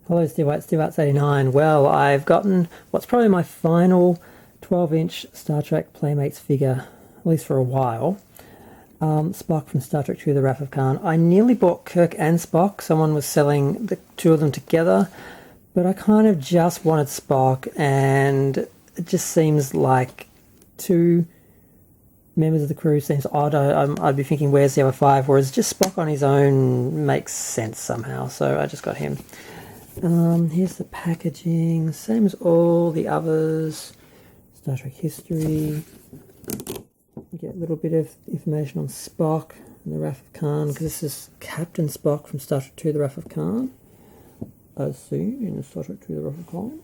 Hello, Steve 89. Well, I've gotten what's probably my final 12-inch Star Trek Playmates figure, at least for a while. Spock from Star Trek II: The Wrath of Khan. I nearly bought Kirk and Spock. Someone was selling the two of them together, but I kind of just wanted Spock, and it just seems like two members of the crew seems odd. I'd be thinking, where's the other five? Whereas just Spock on his own makes sense somehow, so I just got him. Here's the packaging, same as all the others. Star Trek history. You get a little bit of information on Spock and the Wrath of Khan, because this is Captain Spock from Star Trek II: The Wrath of Khan, as seen in Star Trek II: The Wrath of Khan.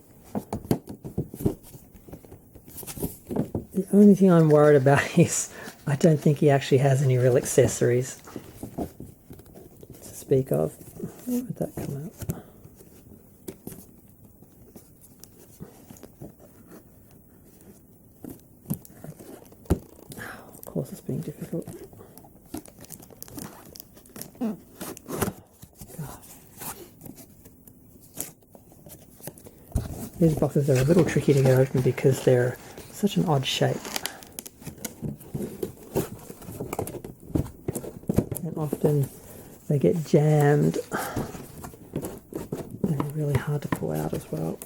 The only thing I'm worried about is I don't think he actually has any real accessories to speak of. Where would that come out? Of course it's being difficult. God. These boxes are a little tricky to get open because they're such an odd shape. And often they get jammed and they're really hard to pull out as well.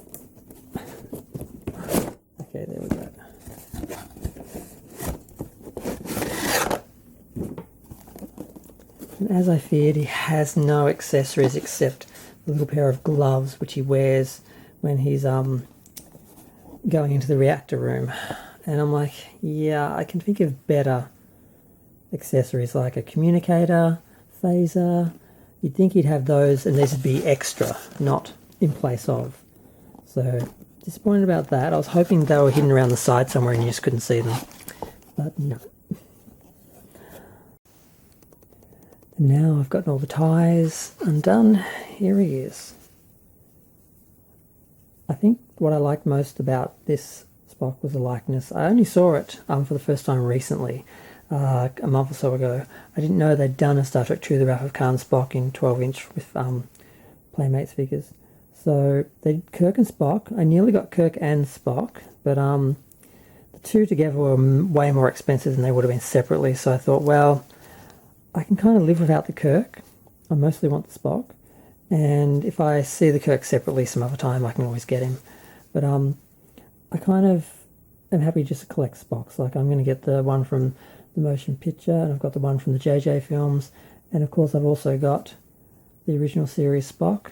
Okay, there we go. And as I feared, he has no accessories except a little pair of gloves which he wears when he's going into the reactor room. And I'm like, yeah, I can think of better accessories like a communicator, phaser. You'd think he'd have those, and these would be extra, not in place of. So disappointed about that. I was hoping they were hidden around the side somewhere and you just couldn't see them, but no. And now I've gotten all the ties undone. Here he is. I think what I liked most about this Spock was the likeness. I only saw it for the first time recently, a month or so ago. I didn't know they'd done a Star Trek II: The Wrath of Khan Spock in 12-inch with Playmates figures. So they did Kirk and Spock. I nearly got Kirk and Spock, but the two together were way more expensive than they would have been separately. So I thought, well, I can kind of live without the Kirk. I mostly want the Spock. And if I see the Kirk separately some other time, I can always get him. But I kind of am happy just to collect Spocks. Like, I'm going to get the one from the motion picture, and I've got the one from the JJ films, and of course I've also got the original series Spock,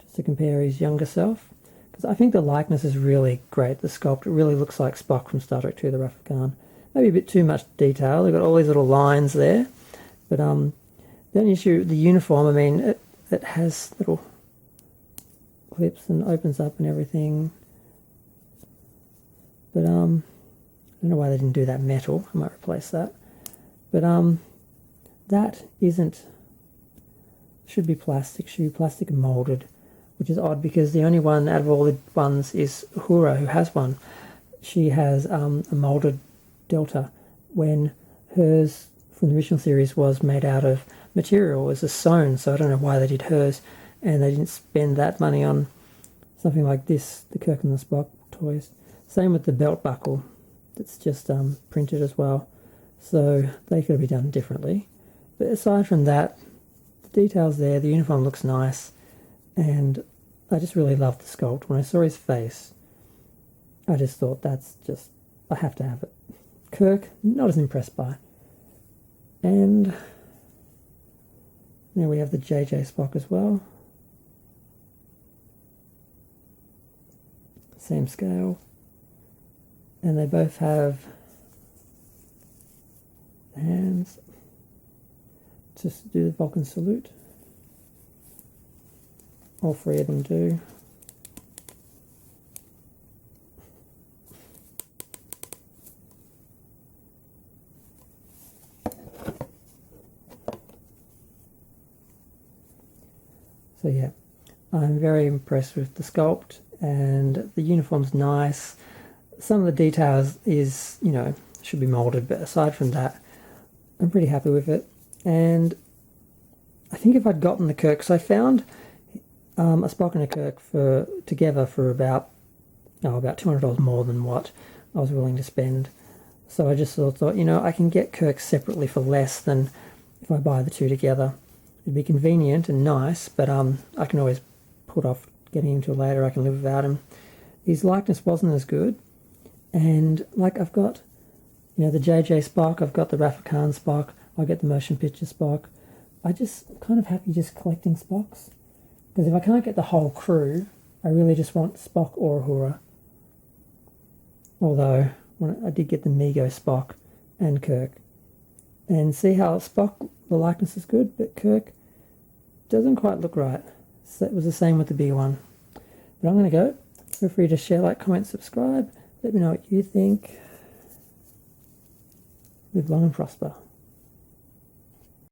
just to compare his younger self. Because I think the likeness is really great. The sculpt, it really looks like Spock from Star Trek II: The Wrath of Khan. Maybe a bit too much detail. They've got all these little lines there. But the only issue, the uniform, I mean, it has little clips and opens up and everything. But I don't know why they didn't do that metal. I might replace that. But that should be plastic molded, which is odd because the only one out of all the ones is Uhura, who has one. She has a molded Delta, when hers from the original series was made out of material, was a sewn, so I don't know why they did hers, and they didn't spend that money on something like this, the Kirk and the Spock toys. Same with the belt buckle, that's just printed as well, so they could be done differently. But aside from that, the details there, the uniform looks nice, and I just really love the sculpt. When I saw his face, I just thought, that's just, I have to have it. Kirk, not as impressed by. And now we have the JJ Spock as well. Same scale. And they both have hands. Just do the Vulcan salute. All three of them do. So yeah, I'm very impressed with the sculpt, and the uniform's nice. Some of the details is, you know, should be molded, but aside from that, I'm pretty happy with it. And I think if I'd gotten the Kirk, because I found a Spock and a Kirk for together for about $200 more than what I was willing to spend. So I just sort of thought, I can get Kirk separately for less than if I buy the two together. It'd be convenient and nice, but I can always put off getting him till later. I can live without him. His likeness wasn't as good, and like I've got, the JJ Spock, I've got the Rafa Khan Spock, I get the motion picture Spock. I just kind of happy just collecting Spocks, because if I can't get the whole crew, I really just want Spock or Uhura. Although I did get the Mego Spock and Kirk, and see how Spock, the likeness is good, but Kirk doesn't quite look right. So it was the same with the big one. But I'm going to go. Feel free to share, like, comment, subscribe. Let me know what you think. Live long and prosper.